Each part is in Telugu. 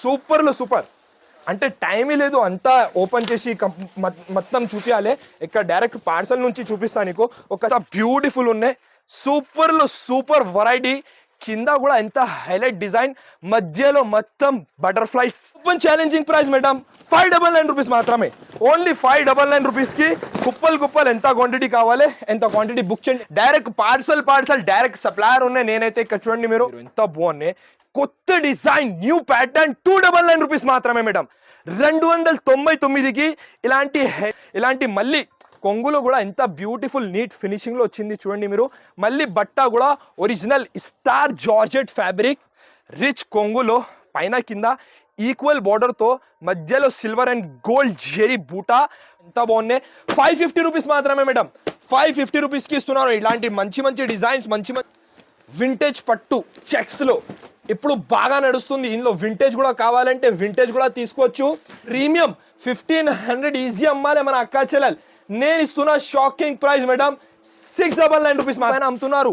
సూపర్లో సూపర్. అంటే టైమే లేదు అంతా ఓపెన్ చేసి మొత్తం చూపించాలి. ఇక్కడ డైరెక్ట్ పార్సల్ నుంచి చూపిస్తాను నీకు. ఒక బ్యూటిఫుల్ ఉన్నాయి, సూపర్లో సూపర్ వెరైటీ. కింద కూడా ఎంత హైలైట్ డిజైన్, మధ్యలో మొత్తం butterflies. Open challenging price madam 599 rupees మాత్రమే. ఓన్లీ 599 రూపీస్కి కుప్పలు ఎంత క్వాంటిటీ కావాలి ఎంత క్వాంటిటీ బుక్ చేయండి. డైరెక్ట్ పార్సల్ డైరెక్ట్ సప్లయర్ ఉన్నాయి. నేనైతే ఇక్కడ చూడండి మీరు ఎంత బాగున్నాయి, కొత్త డిజైన్, న్యూ ప్యాటర్న్. 299 రూపీస్ మాత్రమే మేడం. 299కి ఇలాంటి మళ్ళీ కొంగులో కూడా ఎంత బ్యూటిఫుల్ నీట్ ఫినిషింగ్ లో వచ్చింది చూడండి మీరు. మళ్ళీ బట్ట కూడా original star georgette fabric, rich కొంగులో పైన కింద ఈక్వల్ బార్డర్ తో మధ్యలో సిల్వర్ అండ్ గోల్డ్ జెరీ బూటా. ఎంత బాగున్నాయి. 550 రూపీస్ మాత్రమే మేడం. 550 రూపీస్కి ఇస్తున్నారు. ఇలాంటి మంచి డిజైన్స్, మంచి వింటేజ్ పట్టు చెక్స్ లో ఇప్పుడు బాగా నడుస్తుంది. ఇందులో వింటేజ్ కూడా కావాలంటే వింటేజ్ కూడా తీసుకోవచ్చు. ప్రీమియం 1500 ఈజీ అమ్మాలి మన అక్కా చెల్లెలు. నేను ఇస్తున్నా షాకింగ్ ప్రైస్ మేడం, 699 రూపీస్ మాత్రమే అమ్ముతున్నారు.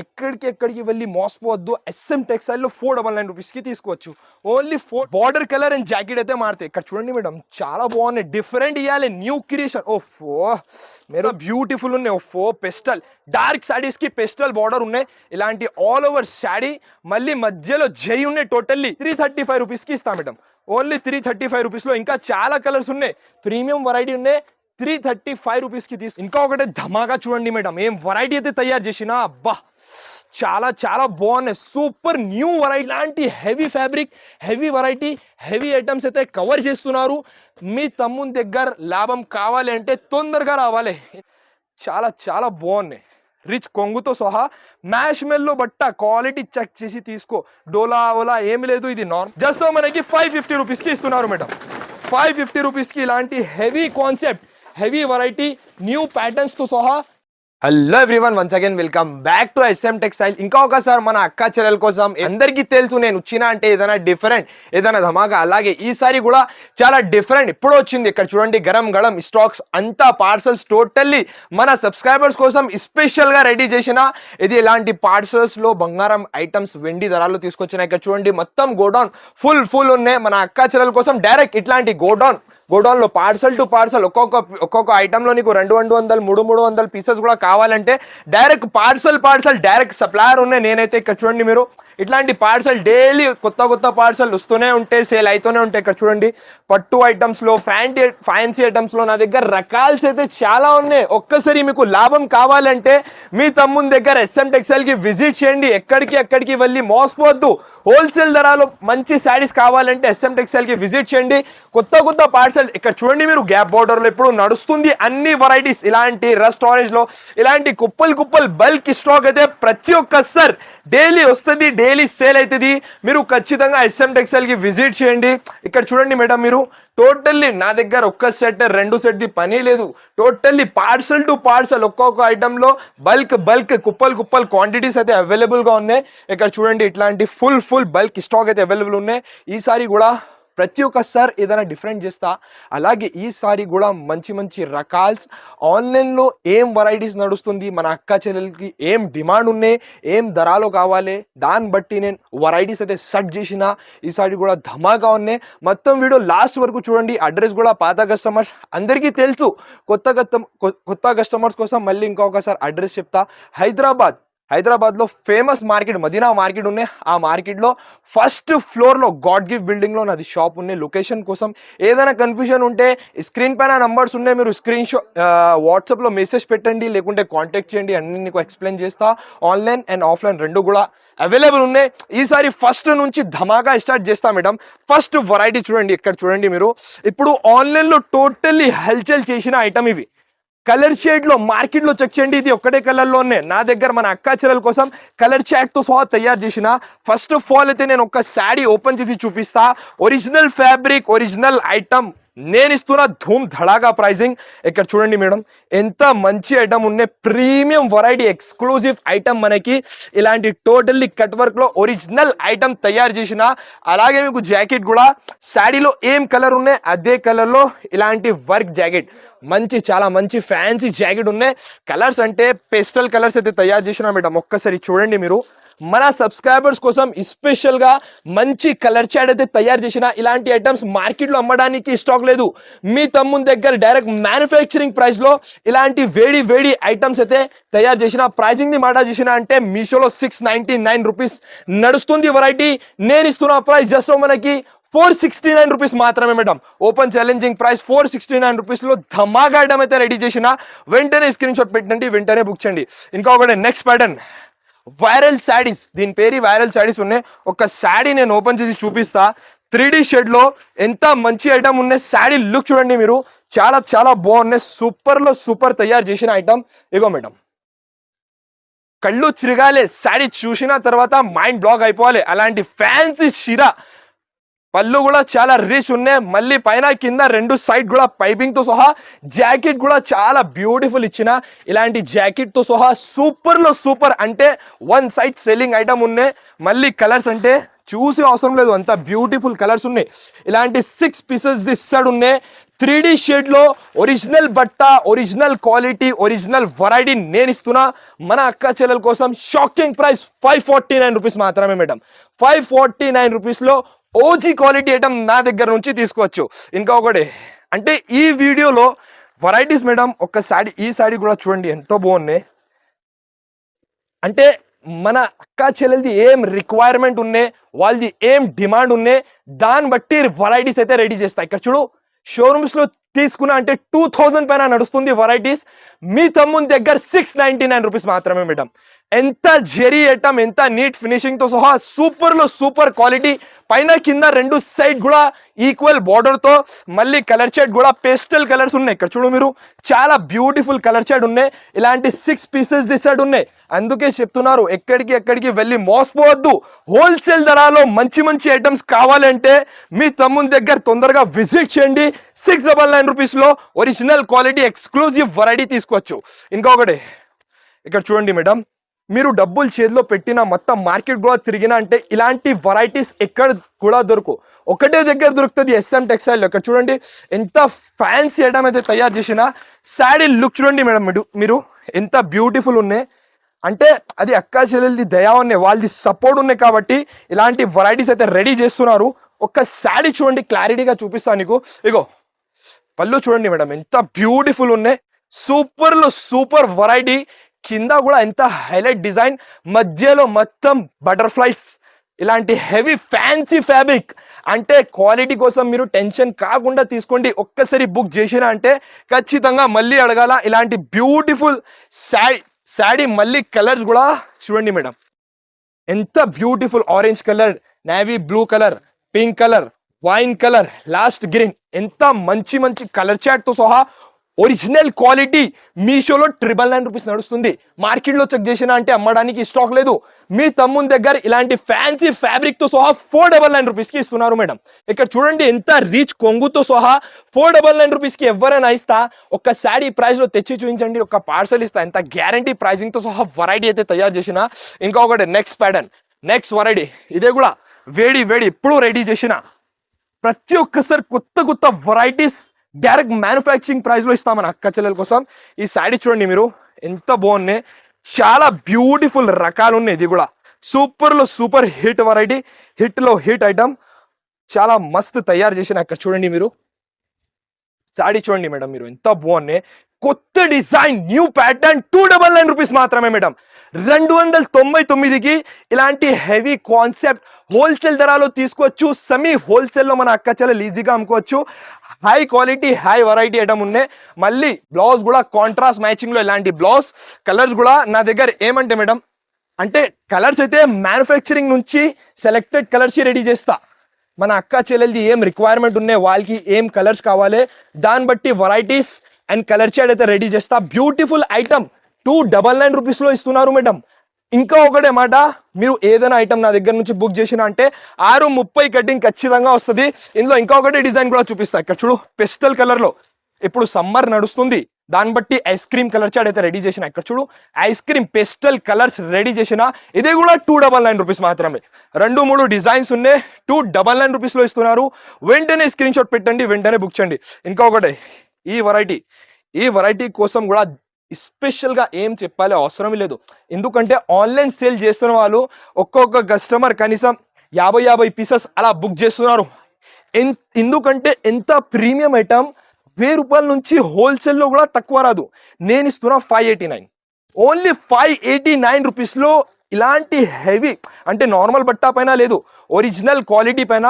ఎక్కడికి వెళ్ళి మోసపోవద్దు. SM టెక్స్టైల్ లో 499 రూపీస్కి తీసుకోవచ్చు. Only 4 border colour and jacket అయితే మారుతాయి. ఇక్కడ చూడండి మేడం చాలా బాగున్నాయి, డిఫరెంట్ ఇవ్వాలి, న్యూ క్రియేషన్. ఓఫో మీరు బ్యూటిఫుల్ ఉన్నాయి. ఓఫో పెస్టల్ డార్క్ సాడీస్ కి పెస్టల్ బార్డర్ ఉన్నాయి. ఇలాంటి ఆల్ ఓవర్ శాడీ, మళ్ళీ మధ్యలో జై ఉన్నాయి. టోటల్లీ 335 రూపీస్కి ఇస్తాం మేడం. ఓన్లీ 335 రూపీస్లో ఇంకా చాలా కలర్స్ ఉన్నాయి, ప్రీమియం వెరైటీ ఉన్నాయి. 335 రూపీస్కి ఇంకా ఒకటే ధమాగా చూడండి మేడం, ఏం వెరైటీ అయితే తయారు చేసినా. అబ్బా చాలా బాగున్నాయి, సూపర్ న్యూ వెరైటీ. ఇలాంటి heavy fabric, heavy variety, heavy items అయితే కవర్ చేస్తున్నారు. మీ తమ్ముని దగ్గర లాభం కావాలి అంటే తొందరగా రావాలి. చాలా బాగున్నాయి. రిచ్ కొంగుతో సహా మ్యాష్ మెల్లో బట్ట క్వాలిటీ చెక్ చేసి తీసుకో. డోలా ఓలా ఏమి లేదు, ఇది నాన్. జస్ట్ మనకి 550 రూపీస్కి ఇస్తున్నారు మేడం. 550 రూపీస్కి ఇలాంటి heavy concept, heavy variety, new patterns తో సహా. Hello everyone, once again welcome back to SM textile. ఇంకా ఒకసారి మన అక్కా చెల్లెల కోసం. అందరికీ తెలుసు నేను వచ్చినా అంటే ఏదైనా డిఫరెంట్, ఏదైనా ధమాకా. అలాగే ఈసారి కూడా చాలా డిఫరెంట్ ఇప్పుడు వచ్చింది. ఇక్కడ చూడండి గరం స్టాక్స్ అంతా పార్సల్స్ టోటల్లీ మన సబ్స్క్రైబర్స్ కోసం స్పెషల్ గా రెడీ చేసిన. ఇది ఇలాంటి పార్సల్స్ లో బంగారం ఐటమ్స్, వెండి ధరలు తీసుకొచ్చిన. ఇక్కడ చూడండి మొత్తం గోడౌన్ ఫుల్ ఉన్నాయి మన అక్కా చెల్లెల కోసం. డైరెక్ట్ ఇట్లాంటి గోడౌన్ లో పార్సల్ టు పార్సల్ ఒక్కొక్క ఐటమ్ లో నీకు 200 300 పీసెస్ కూడా కావాలంటే డైరెక్ట్ పార్సల్ డైరెక్ట్ సప్లయర్ ఉన్నాయి. నేనైతే ఇక్కడ చూడండి మీరు ఇట్లాంటి పార్సల్ డైలీ కొత్త పార్సల్ వస్తూనే ఉంటాయి, సేల్ అవుతూనే ఉంటాయి. ఇక్కడ చూడండి పట్టు ఐటమ్స్ లో, ఫ్యాన్సీ ఐటమ్స్ లో నా దగ్గర రకాల్స్ అయితే చాలా ఉన్నాయి. ఒక్కసారి మీకు లాభం కావాలంటే మీ తమ్ముని దగ్గర SM టెక్స్టైల్ కి విజిట్ చేయండి. ఎక్కడికి వెళ్ళి మోసపోవద్దు. హోల్సేల్ ధరలో మంచి శారీస్ కావాలంటే SM టెక్స్టైల్ కి విజిట్ చేయండి. కొత్త పార్సల్ ఇక్కడ చూడండి మీరు గ్యాప్ బోర్డర్ లో ఇప్పుడు నడుస్తుంది అన్ని వెరైటీస్. ఇలాంటి రస్ట్ ఆరెంజ్ లో ఇలాంటి కుప్పలు బల్క్ స్టాక్ అయితే ప్రతి ఒక్కసారి డైలీ వస్తుంది, డైలీ సేల్ అవుతుంది. మీరు ఖచ్చితంగా SM టెక్స్టైల్ కి విజిట్ చేయండి. ఇక్కడ చూడండి మేడం మీరు టోటల్లీ నా దగ్గర ఒక్క సెట్ 2 సెట్ ది పని లేదు. టోటల్లీ పార్సల్ టు పార్సల్ ఒక్కొక్క ఐటమ్ లో బల్క్ కుప్పలు క్వాంటిటీస్ అయితే అవైలబుల్ గా ఉన్నాయి. ఇక్కడ చూడండి ఇట్లాంటి ఫుల్ బల్క్ స్టాక్ అయితే అవైలబుల్ ఉన్నాయి. ఈసారి కూడా ప్రతి ఒక్కసారి ఏదైనా డిఫరెంట్ చేస్తా. అలాగే ఈసారి కూడా మంచి రకాల్స్ ఆన్లైన్లో ఏం వెరైటీస్ నడుస్తుంది, మన అక్కా చెల్లెలకి ఏం డిమాండ్ ఉన్నాయి, ఏం ధరలో కావాలి, దాన్ని బట్టి నేను వెరైటీస్ అయితే సెట్ చేసిన. ఈసారి కూడా ధమాకా ఉన్నాయి. మొత్తం వీడియో లాస్ట్ వరకు చూడండి. అడ్రస్ కూడా పాత కస్టమర్స్ అందరికీ తెలుసు, కొత్త కస్టమర్స్ కోసం మళ్ళీ ఇంకొకసారి అడ్రస్ చెప్తా. హైదరాబాద్ లో ఫేమస్ మార్కెట్ మదీనా మార్కెట్ ఉన్నాయి. ఆ మార్కెట్ లో ఫస్ట్ ఫ్లోర్ లో గాడ్ గిఫ్ట్ బిల్డింగ్ లో నాది షాప్ ఉన్నాయి. లొకేషన్ కోసం ఏదైనా కన్ఫ్యూజన్ ఉంటే స్క్రీన్ పైన నంబర్స్ ఉన్నాయి, మీరు వాట్సాప్ లో మెసేజ్ పెట్టండి, లేకుంటే కాంటాక్ట్ చేయండి. అన్ని నీకు ఎక్స్ప్లెయిన్ చేస్తా. ఆన్లైన్ అండ్ ఆఫ్లైన్ రెండు కూడా అవైలబుల్ ఉన్నాయి. ఈసారి ఫస్ట్ నుంచి ధమాకా స్టార్ట్ చేస్తా మేడం. ఫస్ట్ వెరైటీ చూడండి. ఇక్కడ చూడండి మీరు ఇప్పుడు ఆన్లైన్ లో టోటల్లీ హల్చల్ చేసిన ఐటమ్ ఇవి. కలర్ షేడ్ లో మార్కెట్ లో చెక్ చేయండి, ఇది ఒక్కటే కలర్ లో ఉన్నాయి. నా దగ్గర మన అక్కా చెల్లెల కోసం కలర్ చాట్ తో సహా తయారు చేసిన. ఫస్ట్ ఆఫ్ ఆల్ అయితే నేను ఒక శారీ ఓపెన్ చేసి చూపిస్తా. ఒరిజినల్ ఫ్యాబ్రిక్, ఒరిజినల్ ఐటమ్ నేను ఇస్తున్న ధూమ్ ధడాగా ప్రైజింగ్. ఇక్కడ చూడండి మేడం ఎంత మంచి ఐటమ్ ఉన్నాయి. Premium variety, exclusive item. మనకి ఇలాంటి టోటల్లీ కట్ వర్క్ లో ఒరిజినల్ ఐటమ్ తయారు చేసిన. అలాగే మీకు జాకెట్ కూడా శారీలో ఏం కలర్ ఉన్నాయి అదే కలర్ లో ఇలాంటి వర్క్ జాకెట్, చాలా మంచి ఫ్యాన్సీ జాకెట్ ఉన్నాయి. కలర్స్ అంటే పేస్టల్ కలర్స్ అయితే తయారు చేసిన మేడం. ఒక్కసారి చూడండి మీరు మన సబ్స్క్రైబర్స్ కోసం స్పెషల్ గా మంచి కలర్ చాట్ అయితే తయారు చేసిన ఇలాంటి ఐటమ్స్ మార్కెట్ లో అమ్మడానికి స్టాక్ లేదు. మీ తమ్ముని దగ్గర డైరెక్ట్ మ్యానుఫ్యాక్చరింగ్ ప్రైస్ లో ఇలాంటి వేడి వేడి ఐటమ్స్ అయితే తయారు చేసిన. ప్రైజింగ్ ని మాట చేసిన అంటే మీషోలో 699 రూపీస్ నడుస్తుంది వెరైటీ. నేను ఇస్తున్న ప్రైస్ జస్ట్ మనకి 469 రూపీస్ మాత్రమే madam. Open challenging price 469 rupees లో ధమాగా ఐటమ్ అయితే రెడీ చేసిన. వెంటనే స్క్రీన్ షాట్ పెట్టండి, వెంటనే బుక్ చేయండి. ఇంకా ఒకటి నెక్స్ట్ ప్యాటర్న్ వైరల్ శాడీస్. దీని పేరు వైరల్ శాడీస్ ఉన్నాయి. ఒక శాడీ నేను ఓపెన్ చేసి చూపిస్తా. 3D షేడ్ లో ఎంత మంచి ఐటమ్ ఉన్నాయి. శాడీ లుక్ చూడండి మీరు, చాలా చాలా బాగున్నాయి. సూపర్ లో సూపర్ తయారు చేసిన ఐటమ్. ఇగో మేడం, కళ్ళు చిరగాలి శాడీ చూసిన తర్వాత, మైండ్ బ్లాక్ అయిపోవాలి. అలాంటి ఫ్యాన్సీ చీర, పళ్ళు కూడా చాలా రిచ్ ఉన్నాయి. మళ్ళీ పైన కింద రెండు సైడ్ కూడా పైపింగ్ తో సహా జాకెట్ కూడా చాలా బ్యూటిఫుల్ ఇచ్చిన. ఇలాంటి జాకెట్ తో సహా సూపర్ లో సూపర్, అంటే వన్ సైడ్ సెల్లింగ్ ఐటమ్ ఉన్నాయి. మళ్ళీ కలర్స్ అంటే చూసి అవసరం లేదు, అంత బ్యూటిఫుల్ కలర్స్ ఉన్నాయి. ఇలాంటి 6 పీసెస్ దిస్ సైడ్ ఉన్నాయి. 3D షేడ్ లో ఒరిజినల్ బట్ట, ఒరిజినల్ క్వాలిటీ, ఒరిజినల్ వెరైటీ నేను ఇస్తున్నా మన అక్క చెల్లెల కోసం. షాకింగ్ ప్రైస్ 549 రూపీస్ మాత్రమే మేడం. 549 రూపీస్ లో ఓజీ క్వాలిటీ ఐటమ్ నా దగ్గర నుంచి తీసుకోవచ్చు. ఇంకా ఒకటి అంటే ఈ వీడియోలో వెరైటీస్ మేడం, ఒక్కసారి ఈ సాడీ కూడా చూడండి ఎంతో బాగున్నాయి. అంటే మన అక్క చెల్లెలది ఏం రిక్వైర్మెంట్ ఉన్నాయి, వాళ్ళది ఏం డిమాండ్ ఉన్నాయి, దాన్ని బట్టి వెరైటీస్ అయితే రెడీ చేస్తా. ఇక్కడ చూడు, షోరూమ్స్ లో తీసుకున్నా అంటే 2000 పైన నడుస్తుంది వెరైటీస్. మీ తమ్ముని దగ్గర 699 రూపీస్ మాత్రమే మేడం. ఎంత జెరీ ఐటమ్, ఎంత నీట్ ఫినిషింగ్ తో సహా సూపర్ లో సూపర్ క్వాలిటీ. పైన కింద రెండు సైడ్ కూడా ఈక్వల్ బార్డర్ తో, మళ్ళీ కలర్ షేడ్ కూడా పేస్టల్ కలర్స్ ఉన్నాయి. ఇక్కడ చూడు మీరు, చాలా బ్యూటిఫుల్ కలర్ షేడ్ ఉన్నాయి. ఇలాంటి 6 పీసెస్ దిస్ సైడ్ ఉన్నాయి. అందుకే చెప్తున్నారు, ఎక్కడికి వెళ్ళి మోసపోవద్దు. హోల్సేల్ ధరలో మంచి మంచి ఐటమ్స్ కావాలంటే మీ తమ్ముని దగ్గర తొందరగా విజిట్ చేయండి. 699 రూపీస్ లో ఒరిజినల్ క్వాలిటీ ఎక్స్క్లూజివ్ వెరైటీ తీసుకోవచ్చు. ఇంకొకటి ఇక్కడ చూడండి మేడం, మీరు డబ్బులు చేతిలో పెట్టిన మొత్తం మార్కెట్ కూడా తిరిగినా అంటే ఇలాంటి వెరైటీస్ ఎక్కడ కూడా దొరకు, ఒకటే దగ్గర దొరుకుతుంది, SM టెక్స్టైల్. ఇక్కడ చూడండి ఎంత ఫ్యాన్సీ ఐటమ్ అయితే తయారు చేసిన. శాడీ లుక్ చూడండి మేడం, మీరు ఎంత బ్యూటిఫుల్ ఉన్నాయి. అంటే అది అక్క చెల్లెలది దయా ఉన్నాయి, వాళ్ళది సపోర్ట్ ఉన్నాయి కాబట్టి ఇలాంటి వెరైటీస్ అయితే రెడీ చేస్తున్నారు. ఒక్క శాడీ చూడండి, క్లారిటీగా చూపిస్తాను నీకు. ఇగో పళ్ళు చూడండి మేడం, ఎంత బ్యూటిఫుల్ ఉన్నాయి. సూపర్ లో సూపర్ వెరైటీ. కింద కూడా ఎంత హైలైట్ డిజైన్, మధ్యలో మొత్తం బటర్ఫ్లైస్. ఇలాంటి హెవీ ఫ్యాన్సీ ఫ్యాబ్రిక్. అంటే క్వాలిటీ కోసం మీరు టెన్షన్ కాకుండా తీసుకోండి. ఒక్కసారి బుక్ చేసినా అంటే ఖచ్చితంగా మళ్ళీ అడగాల. ఇలాంటి బ్యూటిఫుల్ శాడీ మళ్ళీ కలర్స్ కూడా చూడండి మేడం, ఎంత beautiful. Orange colour, navy blue colour, pink colour, wine colour, last green. ఎంత మంచి మంచి కలర్ చాట్ తో సహా ఒరిజినల్ క్వాలిటీ. మీషోలో 999 రూపీస్ నడుస్తుంది. మార్కెట్లో చెక్ చేసినా అంటే అమ్మడానికి స్టాక్ లేదు. మీ తమ్ముని దగ్గర ఇలాంటి ఫ్యాన్సీ ఫ్యాబ్రిక్ తో సహా 499 రూపీస్ కి ఇస్తున్నారు మేడం. ఇక్కడ చూడండి ఎంత రీచ్ కొంగుతో సహా 499 రూపీస్ కి ఎవరైనా ఇస్తా. ఒక శాడీ ప్రైస్ లో తెచ్చి చూపించండి, ఒక పార్సల్ ఇస్తా. ఎంత గ్యారంటీ ప్రైజింగ్ తో సహా వెరైటీ అయితే తయారు చేసిన. ఇంకొకటి నెక్స్ట్ ప్యాటర్న్, నెక్స్ట్ వెరైటీ. ఇదే కూడా వేడి ఇప్పుడు రెడీ చేసిన. ప్రతి ఒక్కసారి కొత్త వెరైటీస్ డైరెక్ట్ మ్యానుఫ్యాక్చరింగ్ ప్రైస్ లో ఇస్తాం మన అక్క చెల్లెల కోసం. ఈ శాడీ చూడండి మీరు, ఎంత బాగున్నాయి. చాలా బ్యూటిఫుల్ రకాలు ఉన్నాయి. ఇది కూడా సూపర్ లో సూపర్ హిట్ వెరైటీ, హిట్ లో హిట్ ఐటమ్. చాలా మస్తు తయారు చేసిన. అక్కడ చూడండి మీరు, శాడీ చూడండి మేడం మీరు, ఎంత బాగున్నాయి. కొత్త డిజైన్, న్యూ ప్యాటర్న్. 299 రూపీస్ మాత్రమే మేడం. 299కి ఇలాంటి హెవీ కాన్సెప్ట్ హోల్సేల్ ధరలో తీసుకోవచ్చు. సెమీ హోల్సేల్ లో మన అక్క చెల్లెలు ఈజీగా అమ్ముకోవచ్చు. High quality, high variety item ఉన్నాయి. మళ్ళీ బ్లౌజ్ కూడా కాంట్రాస్ట్ మ్యాచింగ్ లో ఇలాంటి బ్లౌజ్. కలర్స్ కూడా నా దగ్గర ఏమంటే మేడం, అంటే కలర్స్ అయితే మ్యానుఫ్యాక్చరింగ్ నుంచి సెలెక్టెడ్ కలర్స్ రెడీ చేస్తా. మన అక్క చెల్లెలది ఏం రిక్వైర్మెంట్ ఉన్నాయి, వాళ్ళకి ఏం కలర్స్ కావాలి, దాన్ని బట్టి వెరైటీస్ అండ్ కలర్ షేడ్ అయితే రెడీ చేస్తా. బ్యూటిఫుల్ ఐటమ్ 299 రూపీస్ లో ఇస్తున్నారు మేడం. ఇంకా ఒకటే మాట, మీరు ఏదైనా ఐటమ్ నా దగ్గర నుంచి బుక్ చేసినా అంటే 6:30 కటింగ్ ఖచ్చితంగా వస్తుంది. ఇందులో ఇంకొకటి డిజైన్ కూడా చూపిస్తా. ఇక్కడ చూడు, పెస్టల్ కలర్ లో ఇప్పుడు సమ్మర్ నడుస్తుంది, దాన్ని బట్టి ఐస్ క్రీమ్ కలర్ చాట్ అయితే రెడీ చేసిన. ఇక్కడ చూడు, ice cream pastel colours ready చేసిన. ఇది కూడా 299 రూపీస్ మాత్రమే. 2-3 డిజైన్స్ ఉన్నాయి. 299 రూపీస్ లో ఇస్తున్నారు. వెంటనే స్క్రీన్ షాట్ పెట్టండి, వెంటనే బుక్ చేయండి. ఇంకొకటి ఈ వెరైటీ కోసం కూడా స్పెషల్గా ఏం చెప్పాలి అవసరం లేదు. ఎందుకంటే ఆన్లైన్ సేల్ చేస్తున్న వాళ్ళు ఒక్కొక్క కస్టమర్ కనీసం 50 పీసెస్ అలా బుక్ చేస్తున్నారు. ఎందుకంటే ఎంత ప్రీమియం ఐటమ్, ₹1000 నుంచి హోల్సేల్లో కూడా తక్కువ రాదు. నేను ఇస్తున్నా 589, ఓన్లీ 589 రూపీస్లో ఇలాంటి హెవీ అంటే నార్మల్ బట్టా పైన లేదు, ఒరిజినల్ క్వాలిటీ పైన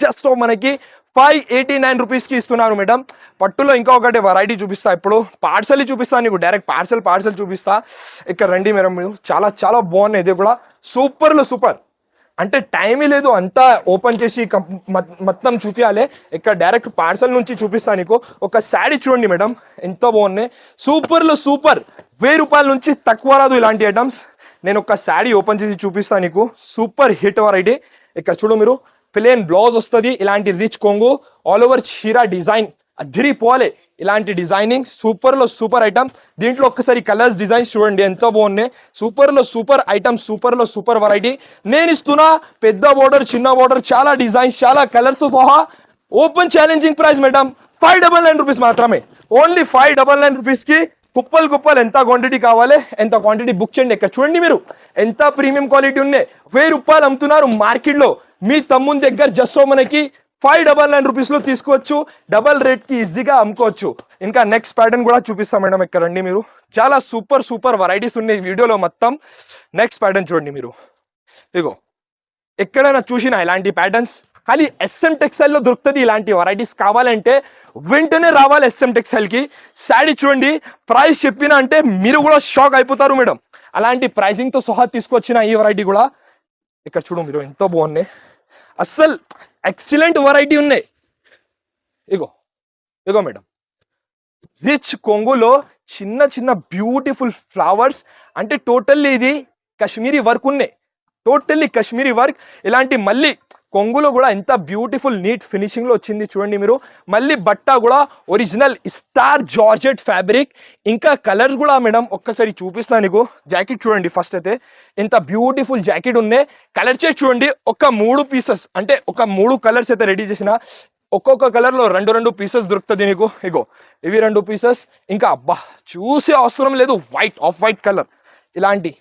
జస్ట్ మనకి 589 రూపీస్కి ఇస్తున్నారు మేడం. పట్టులో ఇంకా ఒకటి వెరైటీ చూపిస్తా, ఇప్పుడు పార్సల్ చూపిస్తా నీకు, డైరెక్ట్ పార్సల్ చూపిస్తా. ఇక్కడ రండి మేడం, మీరు చాలా చాలా బాగున్నాయి. ఇది కూడా సూపర్లో సూపర్, అంటే టైమే లేదు అంతా ఓపెన్ చేసి మొత్తం చూపించాలి. ఇక్కడ డైరెక్ట్ పార్సల్ నుంచి చూపిస్తా నీకు. ఒక శారీ చూడండి మేడం, ఎంత బాగున్నాయి, సూపర్లో సూపర్. ₹1000 నుంచి తక్కువ రాదు ఇలాంటి ఐటమ్స్. నేను ఒక శారీ ఓపెన్ చేసి చూపిస్తా నీకు, సూపర్ హిట్ వెరైటీ. ఇక్కడ చూడు మీరు, ప్లేన్ బ్లౌజ్ వస్తుంది, ఇలాంటి రిచ్ కొంగు, ఆల్ ఓవర్ చీరా డిజైన్ అదిరిపోలే. ఇలాంటి డిజైనింగ్ సూపర్లో సూపర్ ఐటమ్. దీంట్లో ఒక్కసారి కలర్స్ డిజైన్స్ చూడండి ఎంత బాగున్నాయి, సూపర్లో సూపర్ ఐటమ్, సూపర్లో సూపర్ వెరైటీ. నేను ఇస్తున్నా పెద్ద బోర్డర్, చిన్న బోర్డర్, చాలా డిజైన్స్, చాలా కలర్స్ సహా. Open challenging price madam, 599 rupees మాత్రమే, ఓన్లీ 599 రూపీస్కి కుప్పలు ఎంత క్వాంటిటీ కావాలి ఎంత క్వాంటిటీ బుక్ చేయండి. ఇక్కడ చూడండి మీరు ఎంత ప్రీమియం క్వాలిటీ ఉన్నాయి. ₹1000 అమ్ముతున్నారు మార్కెట్లో, మీ తమ్ముని దగ్గర జస్ట్ మనకి 599 రూపీస్లో తీసుకోవచ్చు, డబల్ రేట్కి ఈజీగా అమ్ముకోవచ్చు. ఇంకా నెక్స్ట్ ప్యాటర్న్ కూడా చూపిస్తాం మేడం. ఇక్కడ రండి మీరు, చాలా సూపర్ వెరైటీస్ ఉన్నాయి వీడియోలో మొత్తం. నెక్స్ట్ ప్యాటర్న్ చూడండి మీరు, ఇగో ఎక్కడైనా చూసినా ఇలాంటి ప్యాటర్న్స్ ఖాళీ SM టెక్స్టైల్లో దొరుకుతుంది. ఇలాంటి వెరైటీస్ కావాలంటే వెంటనే రావాలి SM టెక్స్టైల్కి. శారీ చూడండి, ప్రైస్ చెప్పినా అంటే మీరు కూడా షాక్ అయిపోతారు మేడం. అలాంటి ప్రైజింగ్తో సహా తీసుకొచ్చిన ఈ వెరైటీ కూడా ఇక్కడ చూడు మీరు, ఎంతో బాగున్నాయి, అస్సలు ఎక్సలెంట్ వెరైటీ ఉన్నాయి. ఇగో మేడం, రిచ్ కొంగులో చిన్న బ్యూటిఫుల్ ఫ్లవర్స్, అంటే టోటల్లీ ఇది కాశ్మీరీ వర్క్ ఉన్నాయి, టోటల్లీ కాశ్మీరీ వర్క్. ఇలాంటి మళ్ళీ కొంగులో కూడా ఎంత బ్యూటిఫుల్ నీట్ ఫినిషింగ్లో వచ్చింది చూడండి మీరు. మళ్ళీ బట్ట కూడా ఒరిజినల్ స్టార్ జార్జెట్ ఫ్యాబ్రిక్. ఇంకా కలర్స్ కూడా మేడం ఒక్కసారి చూపిస్తాను నీకు. జాకెట్ చూడండి, ఫస్ట్ అయితే ఎంత బ్యూటిఫుల్ జాకెట్ ఉన్నాయి. కలర్ చేసి చూడండి, ఒక 3 పీసెస్ అంటే ఒక 3 కలర్స్ అయితే రెడీ చేసిన, ఒక్కొక్క కలర్లో 2 పీసెస్ దొరుకుతుంది నీకు. ఇగో ఇవి 2 పీసెస్. ఇంకా అబ్బా చూసే అవసరం లేదు, ఆఫ్ వైట్ కలర్ ఇలాంటి.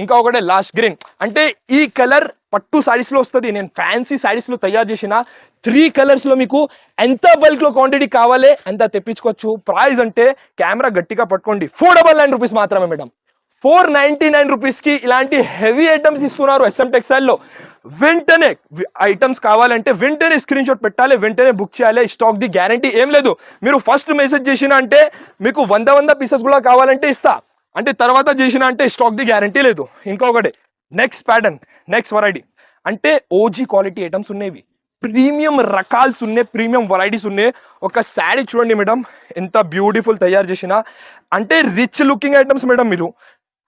ఇంకా ఒకటే లాస్ట్ గ్రీన్, అంటే ఈ కలర్ పట్టు శారీస్లో వస్తుంది. నేను ఫ్యాన్సీ శారీస్లో తయారు చేసిన 3 కలర్స్లో మీకు ఎంత బల్క్లో క్వాంటిటీ కావాలి ఎంత తెప్పించుకోవచ్చు. ప్రైస్ అంటే కెమెరా గట్టిగా పట్టుకోండి, 499 రూపీస్ మాత్రమే మేడం. 499 రూపీస్కి ఇలాంటి హెవీ ఐటమ్స్ ఇస్తున్నారు SM టెక్స్టైల్లో. వెంటనే ఐటమ్స్ కావాలంటే వెంటనే స్క్రీన్ షాట్ పెట్టాలి, వెంటనే బుక్ చేయాలి. స్టాక్ ది గ్యారంటీ ఏం లేదు. మీరు ఫస్ట్ మెసేజ్ చేసిన అంటే మీకు 100 పీసెస్ కూడా కావాలంటే ఇస్తా, అంటే తర్వాత చేసిన అంటే స్టాక్ ది గ్యారంటీ లేదు. ఇంకొకటి నెక్స్ట్ ప్యాటర్న్, నెక్స్ట్ వెరైటీ, అంటే OG క్వాలిటీ ఐటమ్స్ ఉన్నాయి, ప్రీమియం రకాల్స్ ఉన్నాయి, ప్రీమియం వెరైటీస్ ఉన్నాయి. ఒక శారీ చూడండి మేడం, ఎంత బ్యూటిఫుల్ తయారు చేసిన, అంటే రిచ్ లుకింగ్ ఐటమ్స్ మేడం. మీరు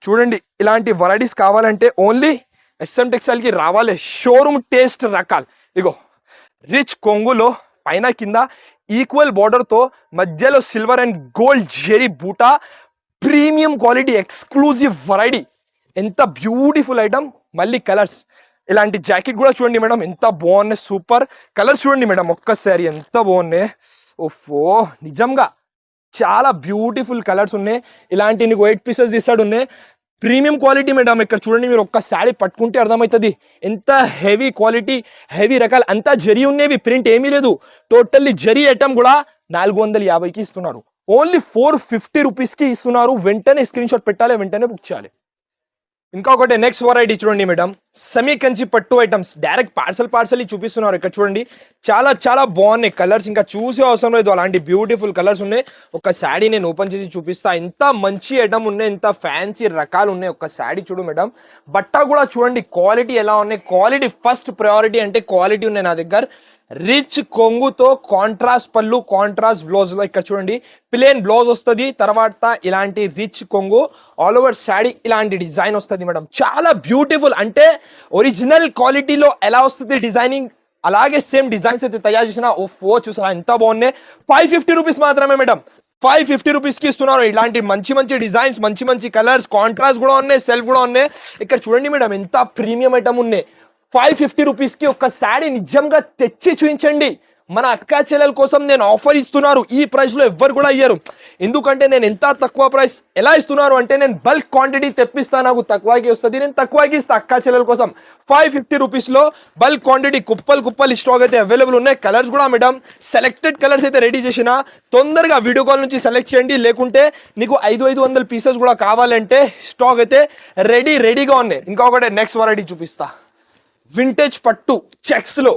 చూడండి, ఇలాంటి వెరైటీస్ కావాలంటే ఓన్లీ SM టెక్స్టైల్కి రావాలి. షోరూమ్ టేస్ట్ రకాలు. ఇగో రిచ్ కొంగులో పైన కింద ఈక్వల్ బార్డర్తో మధ్యలో సిల్వర్ అండ్ గోల్డ్ జెరీ బూటా, ప్రీమియం క్వాలిటీ ఎక్స్క్లూజివ్ వెరైటీ, ఎంత బ్యూటిఫుల్ ఐటమ్. మళ్ళీ కలర్స్, ఇలాంటి జాకెట్ కూడా చూడండి మేడం ఎంత బాగున్నాయి, సూపర్ కలర్స్ చూడండి మేడం ఒక్కసారి ఎంత బాగున్నాయి. ఓఫో నిజంగా చాలా బ్యూటిఫుల్ కలర్స్ ఉన్నాయి. ఇలాంటి నీకు 8 పీసెస్ ఇస్తాడు ఉన్నాయి, ప్రీమియం క్వాలిటీ మేడం. ఇక్కడ చూడండి మీరు, ఒక్క శారీ పట్టుకుంటే అర్థమవుతుంది ఎంత హెవీ క్వాలిటీ, హెవీ రకాలు, అంతా జరీ ఉండేవి, ప్రింట్ ఏమీ లేదు. టోటల్లీ జరీ ఐటమ్ కూడా 450కి ఇస్తున్నారు, ఓన్లీ 450 రూపీస్కి ఇస్తున్నారు. వెంటనే స్క్రీన్ షాట్ పెట్టాలి, వెంటనే బుక్ చేయాలి. ఇంకొకటి నెక్స్ట్ వెరైటీ చూడండి మేడం, సెమీ కంచి పట్టు ఐటమ్స్, డైరెక్ట్ పార్సల్ చూపిస్తున్నారు. ఇక్కడ చూడండి చాలా బాగున్నాయి కలర్స్, ఇంకా చూసే అవసరం లేదు, అలాంటి బ్యూటిఫుల్ కలర్స్ ఉన్నాయి. ఒక శారీ నేను ఓపెన్ చేసి చూపిస్తా, ఎంత మంచి ఐటమ్ ఉన్నాయి, ఎంత ఫ్యాన్సీ రకాలు ఉన్నాయి. ఒక శారీ చూడు మేడం, బట్ట కూడా చూడండి క్వాలిటీ ఎలా ఉన్నాయి. క్వాలిటీ ఫస్ట్ ప్రయారిటీ, అంటే క్వాలిటీ ఉన్నాయి నా దగ్గర. రిచ్ కొంగుతో కాంట్రాస్ట్ పళ్ళు, కాంట్రాస్ట్ బ్లౌజ్. ఇక్కడ చూడండి ప్లేన్ బ్లౌజ్ వస్తుంది, తర్వాత ఇలాంటి రిచ్ కొంగు, ఆల్ ఓవర్ శారీ ఇలాంటి డిజైన్ వస్తుంది మేడం. చాలా బ్యూటిఫుల్, అంటే ఒరిజినల్ క్వాలిటీలో ఎలా వస్తుంది డిజైనింగ్, అలాగే సేమ్ డిజైన్స్ అయితే తయారు చేసిన. ఓ చూసారా ఎంత బాగున్నాయి. 550 రూపీస్ మాత్రమే మేడం, 550 రూపీస్కి ఇస్తున్నారు. ఇలాంటి మంచి డిజైన్స్, మంచి కలర్స్, కాంట్రాస్ట్ కూడా ఉన్నాయి, సెల్ఫ్ కూడా ఉన్నాయి. ఇక్కడ చూడండి మేడం ఎంత ప్రీమియం ఐటమ్ ఉన్నాయి. 550 రూపీస్కి ఒక శారీ నిజంగా తెచ్చి చూపించండి, మన అక్కా చెల్లెల కోసం నేను ఆఫర్ ఇస్తున్నారు. ఈ ప్రైస్ లో ఎవ్వరు కూడా ఇయ్యరు. ఎందుకంటే నేను ఎంత తక్కువ ప్రైస్ ఎలా ఇస్తున్నారు అంటే నేను బల్క్ క్వాంటిటీ తెప్పిస్తా, నాకు తక్కువకి వస్తుంది, నేను తక్కువకి ఇస్తా అక్కా చెల్లెల కోసం. 550 రూపీస్ లో బల్క్ క్వాంటిటీ కుప్పలు స్టాక్ అయితే అవైలబుల్ ఉన్నాయి. కలర్స్ కూడా మేడం సెలెక్టెడ్ కలర్స్ అయితే రెడీ చేసిన, తొందరగా వీడియో కాల్ నుంచి సెలెక్ట్ చేయండి. లేకుంటే నీకు 500 పీసెస్ కూడా కావాలంటే స్టాక్ అయితే రెడీగా ఉన్నాయి. ఇంకొకటి నెక్స్ట్ వెరైటీ చూపిస్తా. వింటేజ్ పట్టు చెక్స్ లో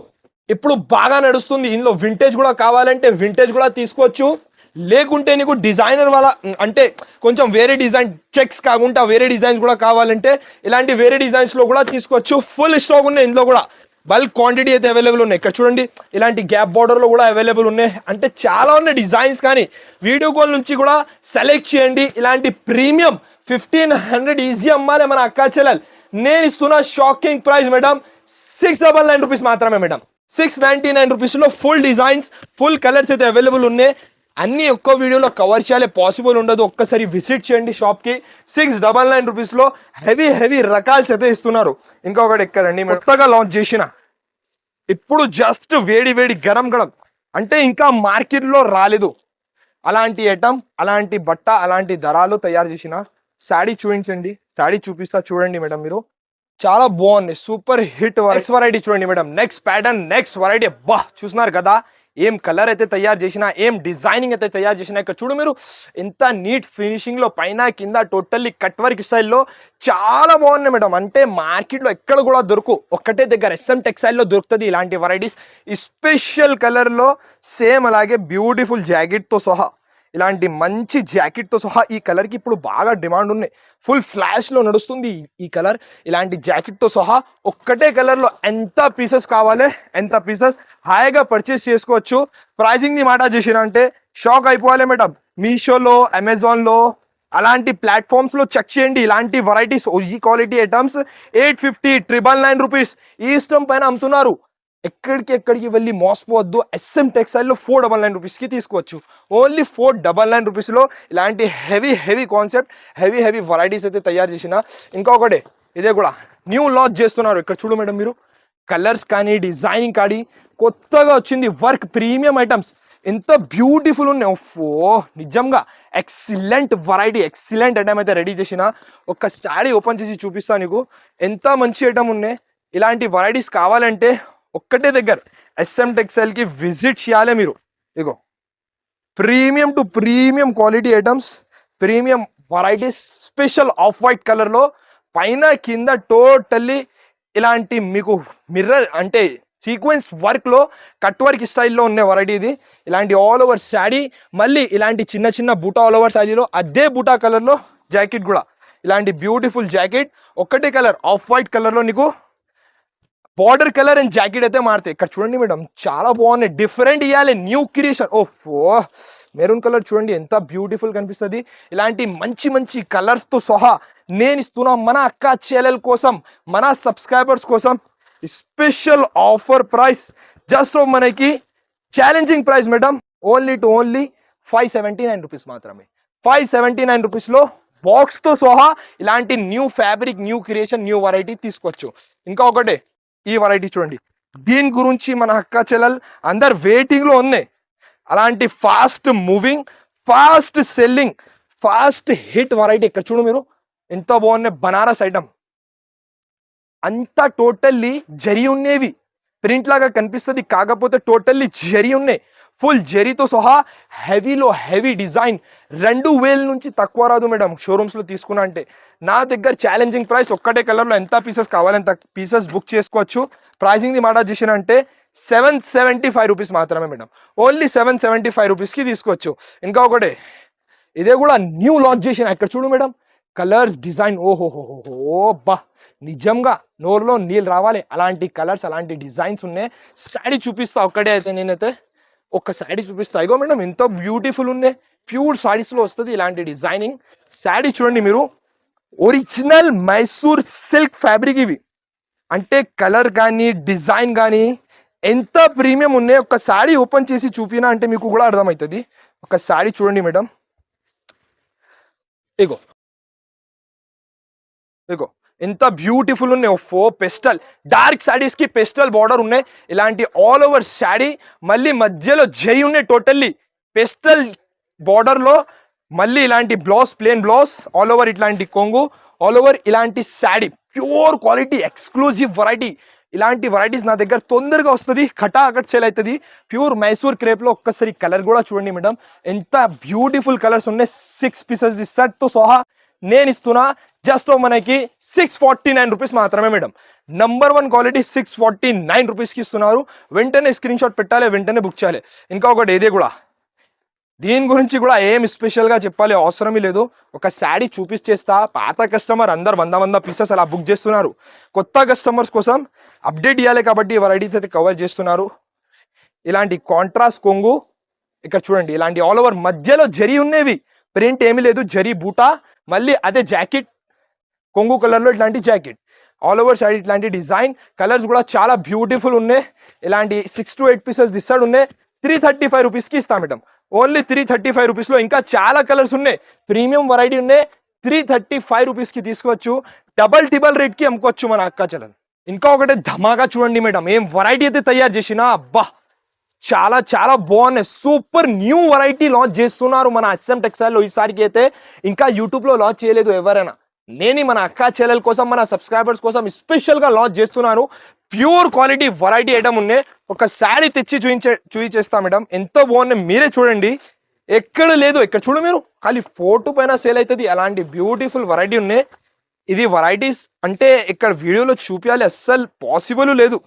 ఇప్పుడు బాగా నడుస్తుంది. ఇందులో వింటేజ్ కూడా కావాలంటే వింటేజ్ కూడా తీసుకోవచ్చు. లేకుంటే నీకు డిజైనర్ వాళ్ళ అంటే కొంచెం వేరే డిజైన్ చెక్స్ కాకుండా వేరే డిజైన్స్ కూడా కావాలంటే ఇలాంటి వేరే డిజైన్స్ లో కూడా తీసుకోవచ్చు. ఫుల్ స్టాక్ ఉన్నాయి. ఇందులో కూడా బల్క్ క్వాంటిటీ అయితే అవైలబుల్ ఉన్నాయి. ఇక్కడ చూడండి ఇలాంటి గ్యాప్ బార్డర్ లో కూడా అవైలబుల్ ఉన్నాయి. అంటే చాలా ఉన్నాయి డిజైన్స్. కానీ వీడియో కాల్ నుంచి కూడా సెలెక్ట్ చేయండి. ఇలాంటి ప్రీమియం 1500 ఈజీ అమ్మాలి మన అక్కా చెల్లెలు. నేను ఇస్తున్న షాకింగ్ ప్రైస్ మేడం 699 రూపీస్ మాత్రమే మేడం. 699 రూపీస్ లో ఫుల్ డిజైన్స్ ఫుల్ కలర్స్ అయితే అవైలబుల్ ఉన్నాయి. అన్ని ఒక్క వీడియోలో కవర్ చేయాలి పాసిబుల్ ఉండదు. ఒక్కసారి విజిట్ చేయండి షాప్ కి. 699 రూపీస్ లో హెవీ రకాల్స్ అయితే ఇస్తున్నారు. ఇంకొకటి ఎక్కడండి కొత్తగా లాంచ్ చేసిన, ఇప్పుడు జస్ట్ వేడి గరం అంటే ఇంకా మార్కెట్ లో రాలేదు అలాంటి ఐటమ్, అలాంటి బట్ట, అలాంటి ధరలు తయారు చేసిన శారీ చూపించండి. శారీ చూపిస్తా చూడండి మేడం. మీరు చాలా బాగుంది, సూపర్ హిట్ వెరైటీ చూడండి madam. Next pattern next variety. బా చూస్తున్నారు కదా ఏం కలర్ అయితే తయారు చేసిన, ఏం డిజైనింగ్ అయితే తయారు చేసిన. ఇక్కడ చూడు మీరు ఎంత నీట్ ఫినిషింగ్ లో పైన కింద టోటల్లీ కట్ వర్క్ స్టైల్లో చాలా బాగున్నాయి మేడం. అంటే మార్కెట్ లో ఎక్కడ కూడా ఒక్కటే దగ్గర SM టెక్స్టైల్ లో దొరుకుతుంది ఇలాంటి వెరైటీస్. స్పెషల్ కలర్ లో సేమ్ అలాగే బ్యూటిఫుల్ జాకెట్ తో సహా, ఇలాంటి మంచి జాకెట్ తో సహా ఈ కలర్ కి ఇప్పుడు బాగా డిమాండ్ ఉన్నాయి. ఫుల్ ఫ్లాష్ లో నడుస్తుంది ఈ కలర్. ఇలాంటి జాకెట్ తో సహా ఒక్కటే కలర్ లో ఎంత పీసెస్ కావాలి ఎంత పీసెస్ హాయిగా పర్చేస్ చేసుకోవచ్చు. ప్రైసింగ్ ని మాట చేసిన అంటే షాక్ అయిపోవాలి మేడం. మీషోలో అమెజాన్ లో అలాంటి ప్లాట్ఫామ్స్ లో చెక్ చేయండి. ఇలాంటి వెరైటీస్ ఈ క్వాలిటీ ఐటమ్స్ 850 999 రూపీస్ ఈ ఇష్టం పైన అమ్ముతున్నారు. ఎక్కడికి వెళ్ళి మోసపోవద్దు. SM టెక్స్టైల్ లో 499 రూపీస్ కి తీసుకోవచ్చు. ఓన్లీ 499 రూపీస్ లో ఇలాంటి హెవీ కాన్సెప్ట్ హెవీ వెరైటీస్ అయితే తయారు చేసిన. ఇంకొకటి ఇదే కూడా న్యూ లాంచ్ చేస్తున్నారు. ఇక్కడ చూడు మేడం మీరు కలర్స్ కానీ డిజైనింగ్ కానీ కొత్తగా వచ్చింది. వర్క్ ప్రీమియం ఐటమ్స్ ఎంత బ్యూటిఫుల్ ఉన్నాయి. నిజంగా ఎక్సలెంట్ వెరైటీ ఎక్సలెంట్ ఐటమ్ అయితే రెడీ చేసిన. ఒక శారీ ఓపెన్ చేసి చూపిస్తాను నీకు ఎంత మంచి ఐటమ్ ఉన్నాయి. ఇలాంటి వెరైటీస్ కావాలంటే ఒక్కటే దగ్గర SM టెక్స్టైల్ కి విజిట్ చేయాలి మీరు. ఇగో premium to premium quality items, premium varieties, special off white colour లో పైన కింద టోటల్లీ ఇలాంటి మీకు మిర్రర్ అంటే సీక్వెన్స్ వర్క్ లో కట్ వర్క్ స్టైల్లో ఉన్న వెరైటీ ఇది. ఇలాంటి ఆల్ ఓవర్ శారీ, మళ్ళీ ఇలాంటి చిన్న బూటా ఆల్ ఓవర్ శారీలో అదే బూటా కలర్ లో జాకెట్ కూడా ఇలాంటి బ్యూటిఫుల్ జాకెట్ ఒక్కటే కలర్ ఆఫ్ వైట్ కలర్ లో నీకు బార్డర్ కలర్ అండ్ జాకెట్ అయితే మారుతాయి. ఇక్కడ చూడండి మేడం చాలా బాగున్నాయి. డిఫరెంట్ ఇవ్వాలి న్యూ క్రియేషన్. మెరూన్ కలర్ చూడండి ఎంత బ్యూటిఫుల్ కనిపిస్తుంది. ఇలాంటి మంచి కలర్స్ తో సహా నేను ఇస్తున్నా మన అక్కా చెల్లెల కోసం, మన సబ్స్క్రైబర్స్ కోసం స్పెషల్ ఆఫర్ ప్రైస్. జస్ట్ మనకి challenging price madam. Only 579 rupees మాత్రమే. 579 రూపీస్ లో బాక్స్ తో సహా ఇలాంటి new fabric, new creation, new variety తీసుకోవచ్చు. ఇంకా ఒకటే ఈ వెరైటీ చూడండి. దీని గురించి మన అక్కా చెల్లెలు అందరు వెయిటింగ్ లో ఉన్నాయి. అలాంటి fast moving, fast selling, fast hit variety. ఇక్కడ చూడు మీరు ఎంత బాగున్నాయి. బనారస్ ఐటమ్ అంతా టోటల్లీ జరీ ఉండేవి, ప్రింట్ లాగా కనిపిస్తుంది, కాకపోతే టోటల్లీ జరీ ఉన్నాయి. ఫుల్ జరీతో సహా హెవీలో హెవీ డిజైన్. 2000 నుంచి తక్కువ రాదు మేడం షోరూమ్స్ లో తీసుకున్నా అంటే. నా దగ్గర ఛాలెంజింగ్ ప్రైస్ ఒక్కటే కలర్ లో ఎంత పీసెస్ కావాలంత పీసెస్ బుక్ చేసుకోవచ్చు. ప్రైసింగ్ ది మాట చేసిన అంటే 775 రూపీస్ మాత్రమే మేడం. ఓన్లీ 775 రూపీస్ కి తీసుకోవచ్చు. ఇంకా ఒకటే ఇదే కూడా న్యూ లాంచ్ చేసిన. ఇక్కడ చూడు మేడం కలర్స్ డిజైన్ బా నిజంగా నోరులో నీళ్ళు రావాలి. అలాంటి కలర్స్ అలాంటి డిజైన్స్ ఉన్నాయి. శారీ చూపిస్తా ఒక్కటే అయితే నేనైతే ఒక శారీ చూపిస్తా. ఇగో మేడం ఎంతో బ్యూటిఫుల్ ఉన్నాయి. ప్యూర్ శారీస్ లో వస్తుంది ఇలాంటి డిజైనింగ్. శారీ చూడండి మీరు ఒరిజినల్ మైసూర్ సిల్క్ ఫ్యాబ్రిక్. ఇవి అంటే కలర్ కానీ డిజైన్ కానీ ఎంత ప్రీమియం ఉన్నాయి. ఒక శారీ ఓపెన్ చేసి చూపినా అంటే మీకు కూడా అర్థమవుతుంది. ఒక శారీ చూడండి మేడం. ఇగో ఎంత బ్యూటిఫుల్ ఉన్నాయి. ఓ పెస్టల్ డార్క్ శాడీస్ కి పెస్టల్ బార్డర్ ఉన్నాయి. ఇలాంటి ఆల్ ఓవర్ శాడీ, మళ్ళీ మధ్యలో జై ఉన్నాయి. టోటల్లీ పెస్టల్ బార్డర్ లో మళ్ళీ ఇలాంటి blouse, plain blouse, all over ఇట్లాంటి కొంగు, ఆల్ ఓవర్ ఇలాంటి sari, pure quality exclusive variety. ఇలాంటి వెరైటీస్ నా దగ్గర తొందరగా వస్తుంది, కటాకట్ సేల్ అవుతుంది. ప్యూర్ మైసూర్ క్రేప్ లో ఒక్కసారి కలర్ కూడా చూడండి మేడం, ఎంత బ్యూటిఫుల్ కలర్స్ ఉన్నాయి. 6 పీసెస్ సెట్ తో సహా నేను ఇస్తున్నా జస్ట్ మనకి 649 రూపీస్ మాత్రమే మేడం. నంబర్ 1 క్వాలిటీ 649 రూపీస్కి ఇస్తున్నారు. వెంటనే స్క్రీన్ షాట్ పెట్టాలి, వెంటనే బుక్ చేయాలి. ఇంకా ఒకటి ఇదే కూడా, దీని గురించి కూడా ఏం స్పెషల్గా చెప్పాలి అవసరమే లేదు. ఒక శాడీ చూపించేస్తా. పాత కస్టమర్ అందరు 100 పీసెస్ అలా బుక్ చేస్తున్నారు. కొత్త కస్టమర్స్ కోసం అప్డేట్ ఇవ్వాలి కాబట్టి వెరైటీస్ అయితే కవర్ చేస్తున్నారు. ఇలాంటి కాంట్రాస్ట్ కొంగు ఇక్కడ చూడండి, ఇలాంటి ఆల్ ఓవర్ మధ్యలో జరీ ఉన్నవి, ప్రింట్ ఏమీ లేదు, జరీ బూటా, మళ్ళీ అదే జాకెట్ కొంగు కలర్లో ఇట్లాంటి జాకెట్, ఆల్ ఓవర్ సైడ్ ఇట్లాంటి డిజైన్. కలర్స్ కూడా చాలా బ్యూటిఫుల్ ఉన్నాయి. ఇలాంటి 6 to 8 పీసెస్ దిస్తాడు ఉన్నాయి. 335 రూపీస్కి ఇస్తాం మేడం. ఓన్లీ 335 రూపీస్లో ఇంకా చాలా కలర్స్ ఉన్నాయి, ప్రీమియం వెరైటీ ఉన్నాయి. 335 రూపీస్కి తీసుకోవచ్చు. డబల్ రేట్కి అమ్ముకోవచ్చు మన అక్కా చెల్లెలు. ఇంకా ఒకటి ధమాగా చూడండి మేడం, ఏం వెరైటీ అయితే తయారు చేసినా, అబ్బా చాలా చాలా బాగున్నాయి. సూపర్ న్యూ వెరైటీ లాంచ్ చేస్తున్నారు మన SM టెక్స్టైల్లో. ఈసారికి అయితే ఇంకా యూట్యూబ్లో లాంచ్ చేయలేదు ఎవరైనా. నేను మన అక్కా చెల్లెల కోసం, మన సబ్స్క్రైబర్స్ కోసం స్పెషల్గా లాంచ్ చేస్తున్నాను. ప్యూర్ క్వాలిటీ వెరైటీ ఐటమ్ ఉన్నాయి. ఒక శారీ తెచ్చి చూపించేస్తా మేడం, ఎంతో బాగున్నాయి. మీరే చూడండి, ఎక్కడ లేదు, ఇక్కడ చూడు మీరు, ఖాళీ ఫోటో పైన సేల్ అవుతుంది. అలాంటి బ్యూటిఫుల్ వెరైటీ ఉన్నాయి. ఇది వెరైటీస్ అంటే ఇక్కడ వీడియోలో చూపించాలి అస్సలు పాసిబుల్ లేదు.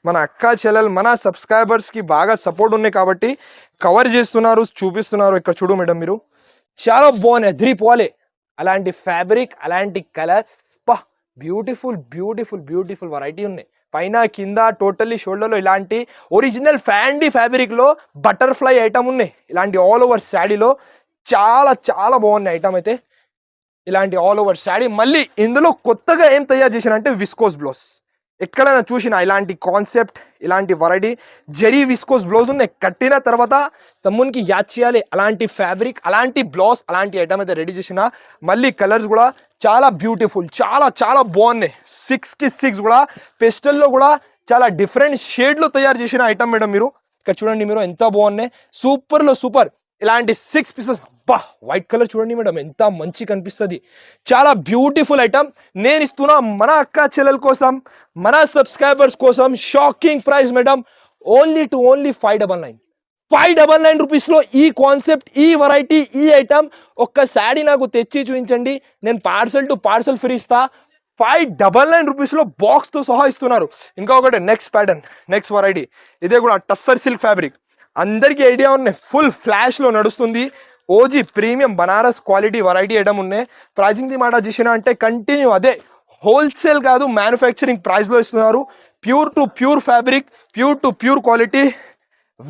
మన అక్కా చెల్లెలు, మన సబ్స్క్రైబర్స్కి బాగా సపోర్ట్ ఉన్నాయి కాబట్టి కవర్ చేస్తున్నారు, చూపిస్తున్నారు. ఇక్కడ చూడు మేడం మీరు, చాలా బాగున్నాయి, అదిరిపోవాలి. అలాంటి ఫ్యాబ్రిక్, అలాంటి కలర్స్, బా బ్యూటిఫుల్ బ్యూటిఫుల్ బ్యూటిఫుల్ వెరైటీ ఉన్నాయి. పైన కింద టోటల్లీ షోల్డర్లో ఇలాంటి ఒరిజినల్ ఫ్యాండీ ఫ్యాబ్రిక్లో బటర్ఫ్లై ఐటమ్ ఉన్నాయి. ఇలాంటి ఆల్ ఓవర్ శాడీలో చాలా చాలా బాగున్నాయి ఐటమ్ అయితే. ఇలాంటి ఆల్ ఓవర్ శాడీ, మళ్ళీ ఇందులో కొత్తగా ఏం తయారు చేశానంటే విస్కోస్ బ్లౌజ్. ఎక్కడైనా చూసినా ఇలాంటి కాన్సెప్ట్, ఇలాంటి వెరైటీ జరీ విస్కోస్ బ్లౌజ్ ఉన్నాయి. కట్టిన తర్వాత తమ్మునికి యాద్ చేయాలి అలాంటి ఫ్యాబ్రిక్, అలాంటి బ్లౌజ్, అలాంటి ఐటమ్ అయితే రెడీ చేసిన. మళ్ళీ కలర్స్ కూడా చాలా బ్యూటిఫుల్, చాలా చాలా బాగున్నాయి. 6కి 6 కూడా పెస్టల్లో కూడా చాలా డిఫరెంట్ షేడ్లో తయారు చేసిన ఐటమ్ మేడం. మీరు ఇక్కడ చూడండి, మీరు ఎంత బాగున్నాయి, సూపర్లో సూపర్. ఇలాంటి 6 పీసెస్, బా వైట్ కలర్ చూడండి మేడం, ఎంత మంచి కనిపిస్తుంది. చాలా బ్యూటిఫుల్ ఐటమ్ నేను ఇస్తున్నా మన అక్కా చెల్లెల కోసం, మన సబ్స్క్రైబర్స్ కోసం. షాకింగ్ ప్రైస్ మేడం, ఓన్లీ 599 రూపీస్లో ఈ కాన్సెప్ట్, ఈ వెరైటీ, ఈ ఐటమ్. ఒక్క శాడీ నాకు తెచ్చి చూపించండి, నేను పార్సల్ టు పార్సల్ ఫ్రీ ఇస్తా. 599 రూపీస్లో బాక్స్తో సహా ఇస్తున్నారు. ఇంకా ఒకటి నెక్స్ట్ ప్యాటర్న్, నెక్స్ట్ వెరైటీ, ఇదే కూడా టస్సర్ సిల్క్ ఫ్యాబ్రిక్. అందరికీ ఐడియా ఉన్నాయి, ఫుల్ ఫ్లాష్లో నడుస్తుంది. OG premium Banaras quality variety item ఉన్నాయి. ప్రైజింగ్ ది మాట చేసిన అంటే కంటిన్యూ అదే, హోల్సేల్ కాదు, మ్యానుఫ్యాక్చరింగ్ ప్రైస్లో ఇస్తున్నారు. Pure to pure fabric, pure to pure quality.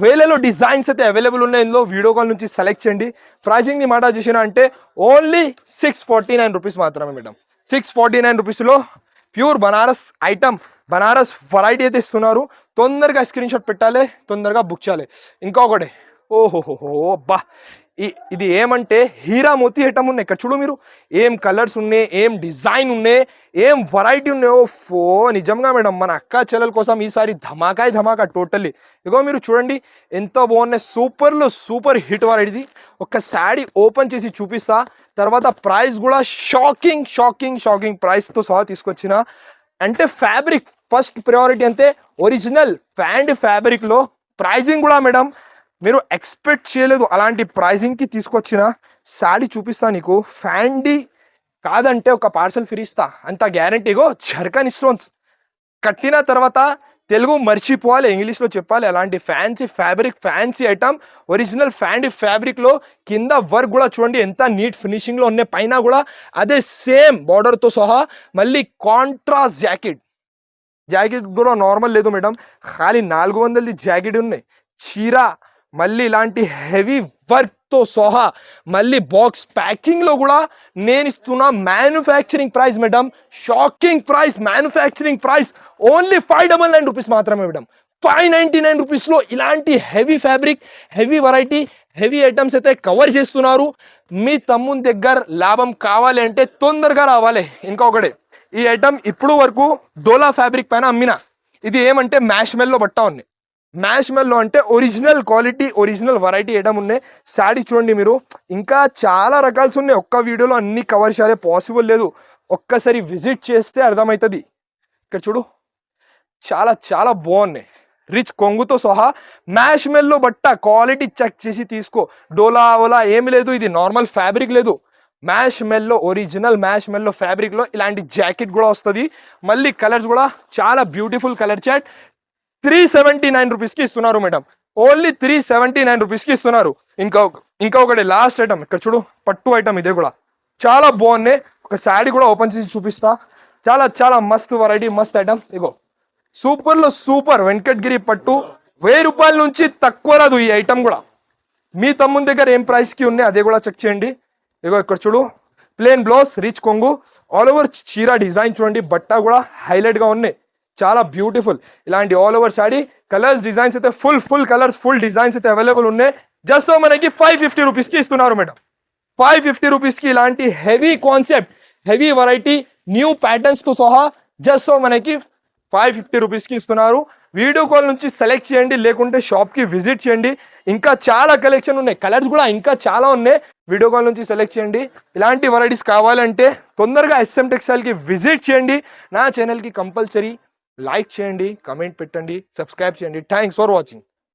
వేలలో డిజైన్స్ అయితే అవైలబుల్ ఉన్నాయి. ఇందులో వీడియో కాల్ నుంచి సెలెక్ట్ చేయండి. ప్రైజింగ్ ది మాట చేసిన అంటే ఓన్లీ 649 రూపీస్ మాత్రమే మేడం. 649 రూపీస్లో pure Banaras item, Banaras variety అయితే ఇస్తున్నారు. తొందరగా స్క్రీన్ షాట్ పెట్టాలి, తొందరగా బుక్ చేయాలి. ఇంకొకటి, ఓహోహో అబ్బా, ఇది ఏమంటే హీరా మోతీ ఐటమ్ ఉన్నాయి. ఇక్కడ చూడు మీరు, ఏం కలర్స్ ఉన్నాయి, ఏం డిజైన్ ఉన్నాయి, ఏం వెరైటీ ఉన్నాయో. నిజంగా మేడం మన అక్కా చెల్లెల కోసం ఈసారి ధమాకా టోటల్లీ. ఇగో మీరు చూడండి, ఎంతో బాగున్నాయి, సూపర్లో సూపర్ హిట్ వెరైటీ. ఒక శాడీ ఓపెన్ చేసి చూపిస్తా, తర్వాత ప్రైస్ కూడా షాకింగ్ ప్రైస్తో సహా తీసుకొచ్చిన. అంటే ఫ్యాబ్రిక్ ఫస్ట్ ప్రయారిటీ, అంటే ఒరిజినల్ ఫ్యాబ్రిక్లో ప్రైజింగ్ కూడా మేడం మీరు ఎక్స్పెక్ట్ చేయలేదు అలాంటి ప్రైజింగ్కి తీసుకొచ్చిన శాడీ చూపిస్తా నీకు. ఫ్యాండీ కాదంటే ఒక పార్సల్ ఫ్రీ ఇస్తా, అంత గ్యారంటీగో. జర్కన్ స్టోన్స్ కట్టిన తర్వాత తెలుగు మర్చిపోవాలి, ఇంగ్లీష్లో చెప్పాలి. అలాంటి fancy fabric, fancy item, original fancy ఫ్యాబ్రిక్లో. కింద వర్క్ కూడా చూడండి ఎంత నీట్ ఫినిషింగ్లో ఉన్నాయి. పైన కూడా అదే సేమ్ బార్డర్తో సహా. మళ్ళీ కాంట్రాస్ట్ జాకెట్ కూడా నార్మల్ లేదు మేడం, ఖాళీ 400ది జాకెట్ ఉన్నాయి. చీర మళ్ళీ ఇలాంటి హెవీ వర్క్తో సహా. మళ్ళీ బాక్స్ ప్యాకింగ్లో కూడా నేను ఇస్తున్న manufacturing price madam, shocking price. Manufacturing price only 599 rupees మాత్రమే మేడం. 599 రూపీస్లో ఇలాంటి heavy fabric, heavy variety, heavy items అయితే కవర్ చేస్తున్నారు. మీ తమ్ముని దగ్గర లాభం కావాలి అంటే తొందరగా రావాలి. ఇంకొకటి, ఈ ఐటమ్ ఇప్పుడు వరకు డోలా ఫ్యాబ్రిక్ పైన అమ్మిన. ఇది ఏమంటే మ్యాష్ మెల్లో బట్ట ఉంది. మ్యాష్ మెల్లో అంటే original quality, original variety item ఉన్నాయి. శారీ చూడండి మీరు, ఇంకా చాలా రకాల్సి ఉన్నాయి. ఒక్క వీడియోలో అన్ని కవర్ చేయాలి పాసిబుల్ లేదు. ఒక్కసారి విజిట్ చేస్తే అర్థమవుతుంది. ఇక్కడ చూడు, చాలా చాలా బాగున్నాయి. రిచ్ కొంగుతో సహా మ్యాష్ మెల్లో బట్ట, క్వాలిటీ చెక్ చేసి తీసుకో. డోలా ఓలా ఏమి లేదు, ఇది నార్మల్ ఫ్యాబ్రిక్ లేదు. మ్యాష్ మెల్లో, ఒరిజినల్ మ్యాష్ మెల్లో ఫ్యాబ్రిక్ లో ఇలాంటి జాకెట్ కూడా వస్తుంది. మళ్ళీ కలర్స్ కూడా చాలా బ్యూటిఫుల్ కలర్ చాట్. 379 రూపీస్కి ఇస్తున్నారు మేడం. ఓన్లీ 379 రూపీస్కి ఇస్తున్నారు. ఇంకా ఒకటి లాస్ట్ ఐటమ్ ఇక్కడ చూడు, పట్టు ఐటమ్. ఇదే కూడా చాలా బాగున్నాయి. ఒక శారీ కూడా ఓపెన్ చేసి చూపిస్తా. చాలా చాలా మస్త్ వెరైటీ, మస్త్ ఐటమ్. ఇగో సూపర్ లో సూపర్ వెంకటగిరి పట్టు. 1000 రూపాయల నుంచి తక్కువ రాదు ఈ ఐటమ్ కూడా. మీ తమ్ముని దగ్గర ఏం ప్రైస్ కి ఉన్నాయి అదే కూడా చెక్ చేయండి. ఇగో ఇక్కడ చూడు, ప్లేన్ బ్లౌజ్, రిచ్ కొంగు, ఆల్ ఓవర్ చీర డిజైన్ చూడండి. బట్ట కూడా హైలైట్ గా ఉన్నాయి, చాలా బ్యూటిఫుల్. ఇలాంటి all over sari colours designs అయితే ఫుల్ కలర్స్, ఫుల్ డిజైన్స్ అయితే అవైలబుల్ ఉన్నాయి. జస్ట్ మనకి 550 రూపీస్కి ఇస్తున్నారు మేడం. 550 రూపీస్కి ఇలాంటి heavy concept, heavy variety, new patterns తో సహా జస్ట్ మనకి 550 రూపీస్కి ఇస్తున్నారు. వీడియో కాల్ నుంచి సెలెక్ట్ చేయండి, లేకుంటే షాప్కి విజిట్ చేయండి. ఇంకా చాలా కలెక్షన్ ఉన్నాయి, కలర్స్ కూడా ఇంకా చాలా ఉన్నాయి. వీడియో కాల్ నుంచి సెలెక్ట్ చేయండి. ఇలాంటి వెరైటీస్ కావాలంటే తొందరగా SM టెక్స్టైల్కి విజిట్ చేయండి. నా ఛానల్కి కంపల్సరీ లైక్ చేయండి, కమెంట్ పెట్టండి, సబ్స్క్రైబ్ చేయండి. Thanks for watching.